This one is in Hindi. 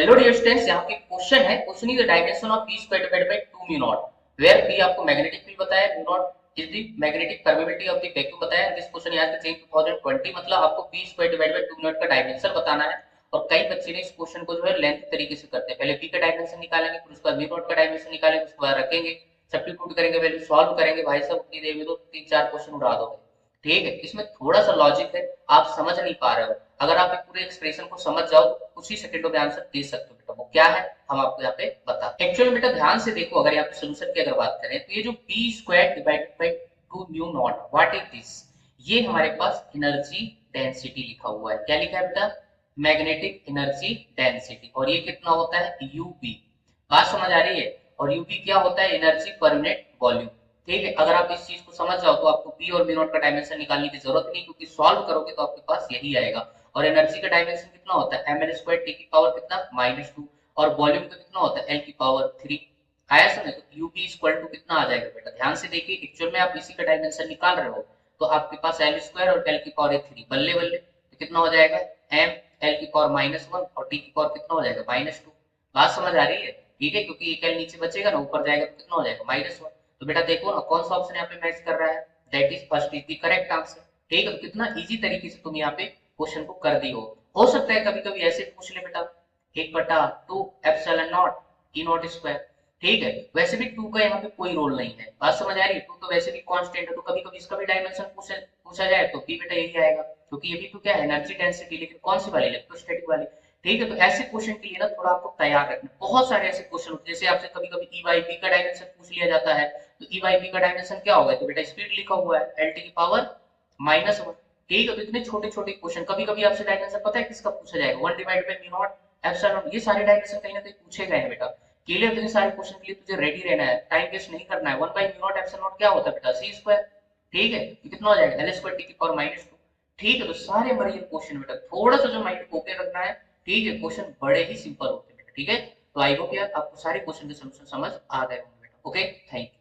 हेलो डियर स्टूडेंट्स, यहाँ पे क्वेश्चन है, question is the dimension of P square divided by 2 mu naught, where P आपको मैग्नेटिक फील्ड बताया, mu naught is the magnetic permeability of the vacuum बताया। दिस क्वेश्चन याद रखें 2020, मतलब आपको P square divided by 2 mu naught का डायमेंशन बताना है। और कई बच्चे ने इस क्वेश्चन को जो है लेंथ तरीके से करते हैं, पहले पी का डायमेंशन निकालेंगे, फिर उसके बाद म्यू नॉट का डायमेंशन निकालेंगे, उसके बाद रखेंगे, सब्स्टिट्यूट करेंगे, वैल्यू सॉल्व करेंगे। भाई साहब उतनी देर में तो 3-4 क्वेश्चन उड़ा दोगे। ठीक है, इसमें थोड़ा सा लॉजिक है, आप समझ नहीं पा रहे हो। अगर आप एक पूरे एक्सप्रेशन को समझ जाओ तो कुछ ही सेकंडों में आंसर दे सकते हो बेटा। वो क्या है हम आपको यहाँ पे बताते हैं। एक्चुअली बेटा ध्यान से देखो, अगर यहाँ पे सोल्यूशन की अगर बात करें तो ये जो P square divided by 2 mu not, what is this, ये हमारे पास एनर्जी डेंसिटी लिखा हुआ है। क्या लिखा है बेटा? Magnetic energy density. और ये कितना होता है? यूपी। बात समझ आ रही है? और यूपी क्या होता है? Energy per unit volume. ठीक है, अगर आप इस चीज को समझ जाओ तो आपको पी और बी नॉट का डायमेंशन निकालने की जरूरत नहीं, क्योंकि सॉल्व करोगे तो आपके पास यही आएगा। और एनर्जी का डायमेंशन कितना होता है? एम एल स्क्वायर टी की पावर कितना? -2। और वॉल्यूम का कितना होता है? एल की पावर 3। आया समझ? तो यूपी इक्वल टू कितना आ जाएगा बेटा? ध्यान से देखिए, एक्चुअल में आप इसी का डायमेंशन निकाल रहे हो, तो आपके पास एल स्क्वायर और एल की पावर 3, बल्ले बल्ले तो कितना हो जाएगा? एम एल की पावर -1 और टी की पावर कितना हो जाएगा? -2। बात समझ आ रही है? ठीक है, क्योंकि एक एल नीचे बचेगा ना, ऊपर जाएगा तो कितना हो जाएगा? -1। तो बेटा देखो ना, कौन सा ऑप्शन यहाँ पे मैच कर रहा है? That is first is the correct answer. ठीक है, तो कितना इजी तरीके से तुम यहाँ पे क्वेश्चन को कर दी हो सकता है कभी कभी ऐसे पूछ ले बेटा, 1/2 epsilon not E not square. ठीक है, वैसे भी 2 का यहाँ पे कोई रोल नहीं है। बात समझ आ रही है? 2 तो वैसे भी कांस्टेंट है, तो कभी कभी इसका भी डायमेंशन पूछा जाए तो भी बेटा यही आएगा, क्योंकि ये भी तो क्या है? एनर्जी डेंसिटी, लेकिन कौन सी वाली? इलेक्ट्रोस्टैटिक वाली। ठीक है, तो ऐसे क्वेश्चन के लिए ना थोड़ा आपको तैयार रखना। बहुत सारे ऐसे क्वेश्चन होते हैं, जैसे आपसे कभी कभी ई बाई बी का डायमेंशन पूछ लिया जाता है, तो ई बाई बी का डायमेंशन क्या होगा? तो बेटा स्पीड लिखा हुआ है, एल टी की पावर -1। ठीक है, तो इतने छोटे छोटे क्वेश्चन कभी कभी आपसे डायमेंशन पता है किसका पूछा जाएगा? 1 divided by mu naught epsilon. ये सारे डायमेंशन कहीं ना कहीं पूछे गए हैं बेटा। क्लियर? इतने सारे क्वेश्चन के लिए तुझे रेडी रहना है, टाइम वेस्ट नहीं करना है। 1 by mu naught epsilon not क्या होता है बेटा? सी स्क्वायर। ठीक है, तो कितना हो जाएगा? एल स्क्वायर टी की पावर -2। ठीक है, तो सारे मरे क्वेश्चन बेटा, थोड़ा सा जो माइंड को ओके रखना है। ठीक है, क्वेश्चन बड़े ही सिंपल होते हैं बेटा। ठीक है, तो आई होप यार आपको सारे क्वेश्चन के सॉल्यूशन समझ आ गए होंगे बेटा। Okay, thank you.